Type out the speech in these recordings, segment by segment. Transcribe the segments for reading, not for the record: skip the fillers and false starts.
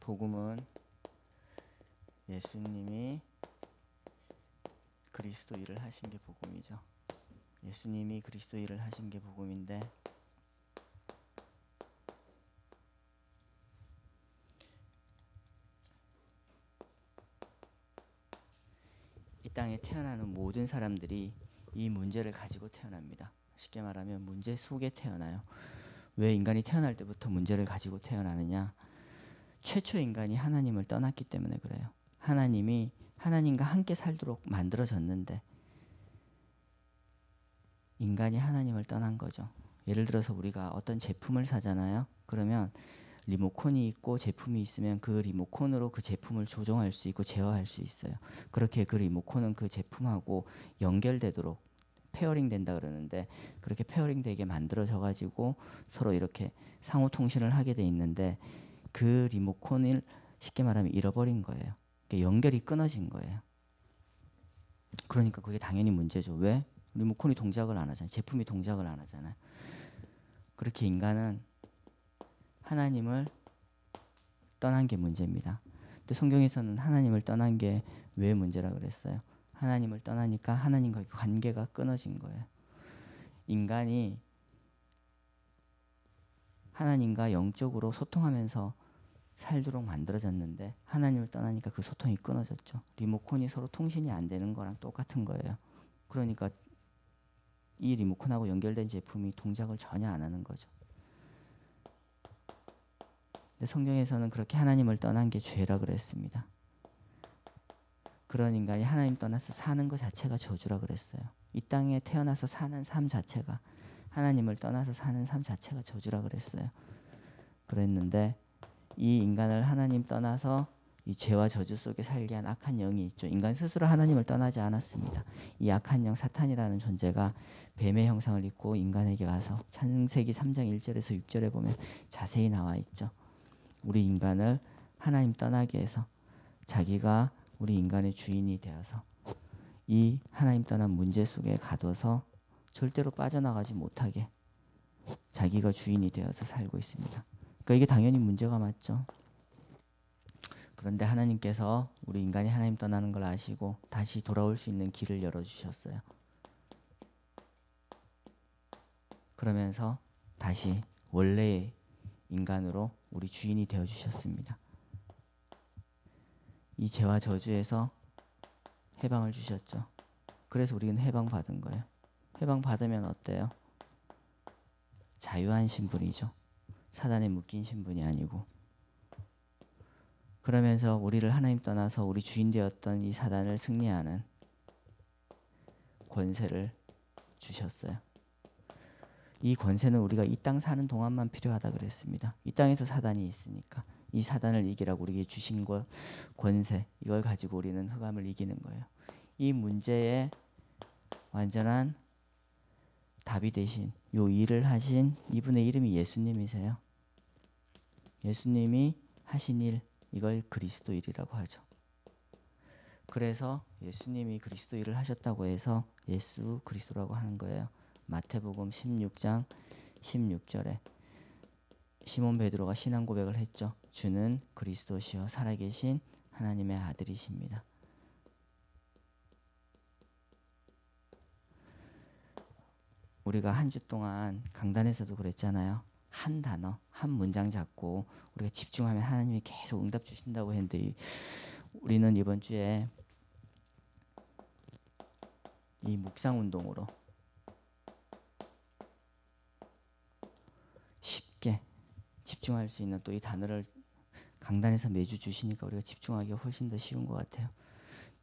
복음은 예수님이 그리스도 일을 하신 게 복음이죠. 예수님이 그리스도 일을 하신 게 복음인데, 이 땅에 태어나는 모든 사람들이 이 문제를 가지고 태어납니다. 쉽게 말하면 문제 속에 태어나요. 왜 인간이 태어날 때부터 문제를 가지고 태어나느냐? 최초 인간이 하나님을 떠났기 때문에 그래요. 하나님이 하나님과 함께 살도록 만들어졌는데 인간이 하나님을 떠난 거죠. 예를 들어서 우리가 어떤 제품을 사잖아요. 그러면 리모컨이 있고 제품이 있으면 그 리모컨으로 그 제품을 조정할 수 있고 제어할 수 있어요. 그렇게 그 리모컨은 그 제품하고 연결되도록 페어링 된다 그러는데, 그렇게 페어링 되게 만들어져 가지고 서로 이렇게 상호 통신을 하게 돼 있는데, 그 리모컨을 쉽게 말하면 잃어버린 거예요. 그러니까 연결이 끊어진 거예요. 그러니까 그게 당연히 문제죠. 왜? 리모컨이 동작을 안 하잖아요. 제품이 동작을 안 하잖아요. 그렇게 인간은 하나님을 떠난 게 문제입니다. 근데 성경에서는 하나님을 떠난 게 왜 문제라 그랬어요? 하나님을 떠나니까 하나님과의 관계가 끊어진 거예요. 인간이 하나님과 영적으로 소통하면서 살도록 만들어졌는데 하나님을 떠나니까 그 소통이 끊어졌죠. 리모컨이 서로 통신이 안 되는 거랑 똑같은 거예요. 그러니까 이 리모컨하고 연결된 제품이 동작을 전혀 안 하는 거죠. 근데 성경에서는 그렇게 하나님을 떠난 게 죄라 그랬습니다. 그런 인간이 하나님 떠나서 사는 것 자체가 저주라 그랬어요. 이 땅에 태어나서 사는 삶 자체가, 하나님을 떠나서 사는 삶 자체가 저주라 그랬어요. 그랬는데 이 인간을 하나님 떠나서 이 죄와 저주 속에 살게 한 악한 영이 있죠. 인간 스스로 하나님을 떠나지 않았습니다. 이 악한 영 사탄이라는 존재가 뱀의 형상을 입고 인간에게 와서 창세기 3장 1절에서 6절에 보면 자세히 나와 있죠. 우리 인간을 하나님 떠나게 해서 자기가 우리 인간의 주인이 되어서 이 하나님 떠난 문제 속에 가둬서 절대로 빠져나가지 못하게 자기가 주인이 되어서 살고 있습니다. 그러니까 이게 당연히 문제가 맞죠. 그런데 하나님께서 우리 인간이 하나님 떠나는 걸 아시고 다시 돌아올 수 있는 길을 열어주셨어요. 그러면서 다시 원래의 인간으로 우리 주인이 되어주셨습니다. 이 죄와 저주에서 해방을 주셨죠. 그래서 우리는 해방받은 거예요. 해방받으면 어때요? 자유한 신분이죠. 사단에 묶인 신분이 아니고. 그러면서 우리를 하나님 떠나서 우리 주인 되었던 이 사단을 승리하는 권세를 주셨어요. 이 권세는 우리가 이 땅 사는 동안만 필요하다 그랬습니다. 이 땅에서 사단이 있으니까 이 사단을 이기라고 우리에게 주신 권세, 이걸 가지고 우리는 흑암을 이기는 거예요. 이 문제에 완전한 답이 되신 요 일을 하신 이분의 이름이 예수님이세요. 예수님이 하신 일, 이걸 그리스도 일이라고 하죠. 그래서 예수님이 그리스도 일을 하셨다고 해서 예수 그리스도라고 하는 거예요. 마태복음 16장 16절에 시몬 베드로가 신앙 고백을 했죠. 주는 그리스도시요 살아계신 하나님의 아들이십니다. 우리가 한 주 동안 강단에서도 그랬잖아요. 한 단어, 한 문장 잡고 우리가 집중하면 하나님이 계속 응답 주신다고 했는데, 우리는 이번 주에 이 묵상 운동으로 쉽게 집중할 수 있는 또 이 단어를 강단에서 매주 주시니까 우리가 집중하기가 훨씬 더 쉬운 것 같아요.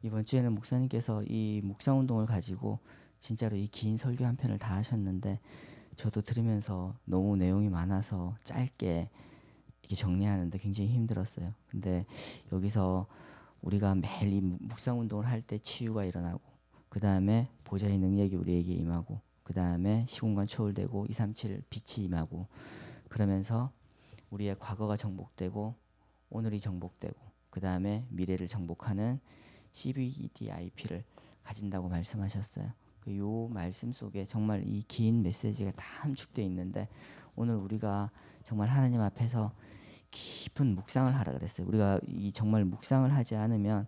이번 주에는 목사님께서 이 묵상 운동을 가지고 진짜로 이 긴 설교 한 편을 다 하셨는데, 저도 들으면서 너무 내용이 많아서 짧게 이렇게 정리하는데 굉장히 힘들었어요. 근데 여기서 우리가 매일 이 묵상 운동을 할 때 치유가 일어나고, 그 다음에 보좌의 능력이 우리에게 임하고, 그 다음에 시공간 초월되고 237 빛이 임하고, 그러면서 우리의 과거가 정복되고 오늘이 정복되고 그 다음에 미래를 정복하는 CVDIP를 가진다고 말씀하셨어요. 요 말씀 속에 정말 이 긴 메시지가 다 함축되어 있는데, 오늘 우리가 정말 하나님 앞에서 깊은 묵상을 하라 그랬어요. 우리가 이 정말 묵상을 하지 않으면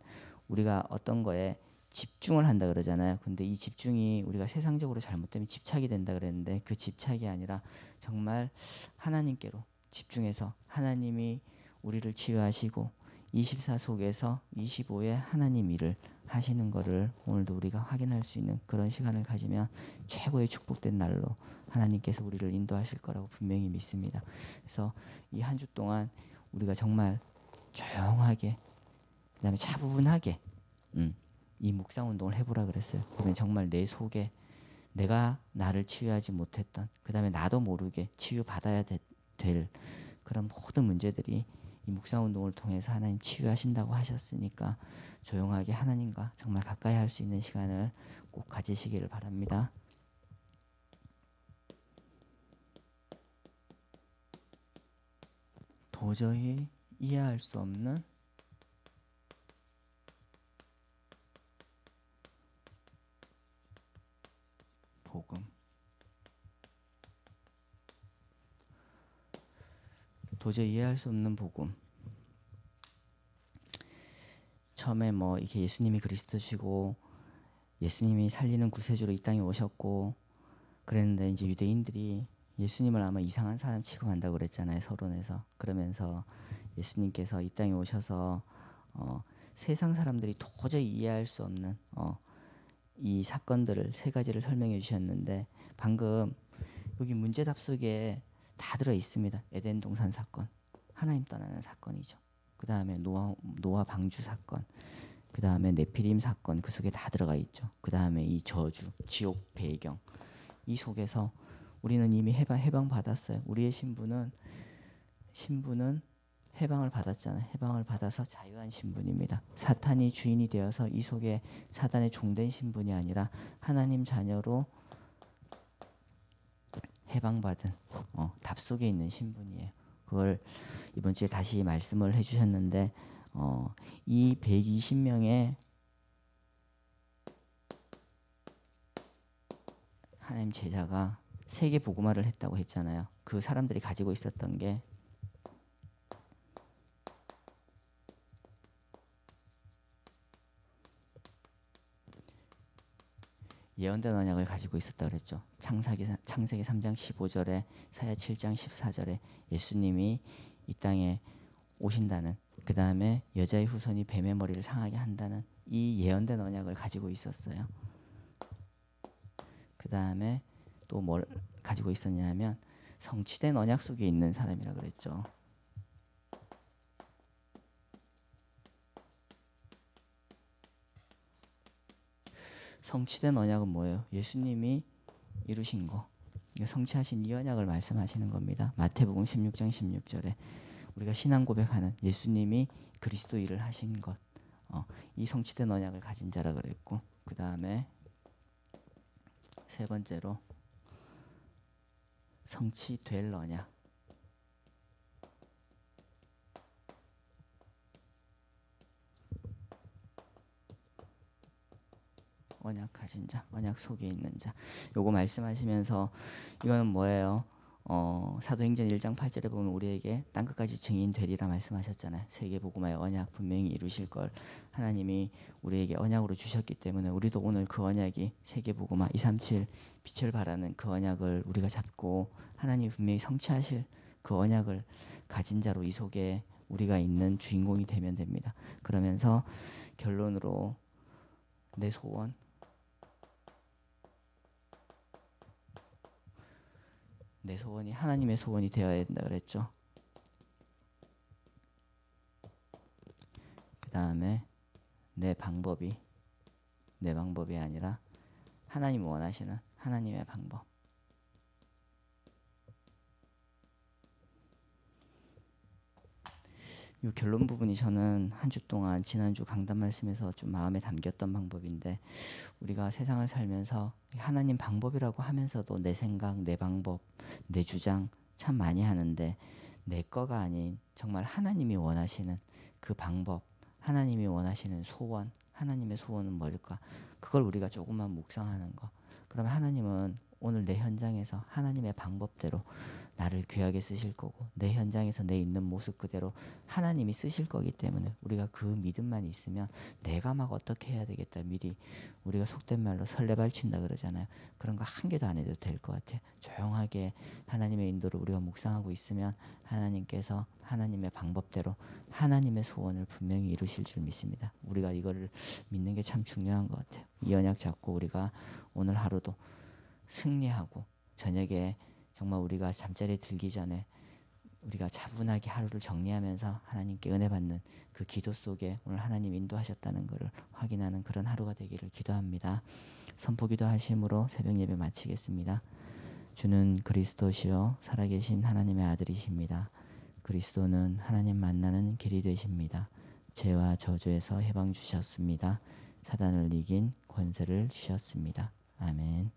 우리가 어떤 거에 집중을 한다 그러잖아요. 근데 이 집중이 우리가 세상적으로 잘못되면 집착이 된다 그랬는데 그 집착이 아니라 정말 하나님께로 집중해서 하나님이 우리를 치유하시고 24 속에서 25에 하나님 일을 하시는 거를 오늘도 우리가 확인할 수 있는 그런 시간을 가지면 최고의 축복된 날로 하나님께서 우리를 인도하실 거라고 분명히 믿습니다. 그래서 이 한 주 동안 우리가 정말 조용하게 그다음에 차분하게 이 묵상 운동을 해보라 그랬어요. 그러면 정말 내 속에 내가 나를 치유하지 못했던 그다음에 나도 모르게 치유받아야 될 그런 모든 문제들이 이 묵상 운동을 통해서 하나님 치유하신다고 하셨으니까 조용하게 하나님과 정말 가까이 할 수 있는 시간을 꼭 가지시기를 바랍니다. 도저히 이해할 수 없는 복음. 도저히 이해할 수 없는 복음. 처음에 뭐 이렇게 예수님이 그리스도시고 예수님이 살리는 구세주로 이 땅에 오셨고 그랬는데 이제 유대인들이 예수님을 아마 이상한 사람 취급한다고 그랬잖아요. 서론에서. 그러면서 예수님께서 이 땅에 오셔서 세상 사람들이 도저히 이해할 수 없는 이 사건들을 세 가지를 설명해 주셨는데 방금 여기 문제답 속에 다 들어 있습니다. 에덴 동산 사건, 하나님 떠나는 사건이죠. 그 다음에 노아 방주 사건, 그 다음에 네피림 사건 그 속에 다 들어가 있죠. 그 다음에 이 저주, 지옥 배경 이 속에서 우리는 이미 해방 받았어요. 우리의 신분은 해방을 받았잖아요. 해방을 받아서 자유한 신분입니다. 사탄이 주인이 되어서 이 속에 사단의 종된 신분이 아니라 하나님 자녀로 해방받은 답 속에 있는 신분이에요. 그걸 이번 주에 다시 말씀을 해주셨는데 이 120명의 하나님 제자가 세계 복음화를 했다고 했잖아요. 그 사람들이 가지고 있었던 게 예언된 언약을 가지고 있었다 그랬죠. 창세기 3장 15절에 사야 7장 14절에 예수님이 이 땅에 오신다는 그 다음에 여자의 후손이 뱀의 머리를 상하게 한다는 이 예언된 언약을 가지고 있었어요. 그 다음에 또 뭘 가지고 있었냐면 성취된 언약 속에 있는 사람이라 그랬죠. 성취된 언약은 뭐예요? 예수님이 이루신 거. 성취하신 이 언약을 말씀하시는 겁니다. 마태복음 16장 16절에 우리가 신앙 고백하는 예수님이 그리스도 일을 하신 것. 이 성취된 언약을 가진 자라 그랬고 그 다음에 세 번째로 성취될 언약. 언약 가진 자, 언약 속에 있는 자. 요거 말씀하시면서 이거는 뭐예요? 사도행전 1장 8절에 보면 우리에게 땅끝까지 증인 되리라 말씀하셨잖아요. 세계복음화의 언약 분명히 이루실 걸 하나님이 우리에게 언약으로 주셨기 때문에 우리도 오늘 그 언약이 세계복음화 237 빛을 발하는 그 언약을 우리가 잡고 하나님이 분명히 성취하실 그 언약을 가진 자로 이 속에 우리가 있는 주인공이 되면 됩니다. 그러면서 결론으로 내 소원 내 소원이 하나님의 소원이 되어야 된다 그랬죠. 그 다음에 내 방법이 아니라 하나님 원하시는 하나님의 방법. 이 결론 부분이 저는 한 주 동안 지난주 강단 말씀에서 좀 마음에 담겼던 방법인데 우리가 세상을 살면서 하나님 방법이라고 하면서도 내 생각, 내 방법, 내 주장 참 많이 하는데 내 거가 아닌 정말 하나님이 원하시는 그 방법, 하나님이 원하시는 소원, 하나님의 소원은 뭘까? 그걸 우리가 조금만 묵상하는 거. 그러면 하나님은 오늘 내 현장에서 하나님의 방법대로 나를 귀하게 쓰실 거고 내 현장에서 내 있는 모습 그대로 하나님이 쓰실 거기 때문에 우리가 그 믿음만 있으면 내가 막 어떻게 해야 되겠다 미리 우리가 속된 말로 설레발친다 그러잖아요. 그런 거 한 개도 안 해도 될 것 같아요. 조용하게 하나님의 인도를 우리가 묵상하고 있으면 하나님께서 하나님의 방법대로 하나님의 소원을 분명히 이루실 줄 믿습니다. 우리가 이거를 믿는 게 참 중요한 것 같아요. 이 언약 잡고 우리가 오늘 하루도 승리하고 저녁에 정말 우리가 잠자리에 들기 전에 우리가 차분하게 하루를 정리하면서 하나님께 은혜 받는 그 기도 속에 오늘 하나님 인도하셨다는 것을 확인하는 그런 하루가 되기를 기도합니다. 선포기도 하심으로 새벽 예배 마치겠습니다. 주는 그리스도시요 살아계신 하나님의 아들이십니다. 그리스도는 하나님 만나는 길이 되십니다. 죄와 저주에서 해방 주셨습니다. 사단을 이긴 권세를 주셨습니다. 아멘.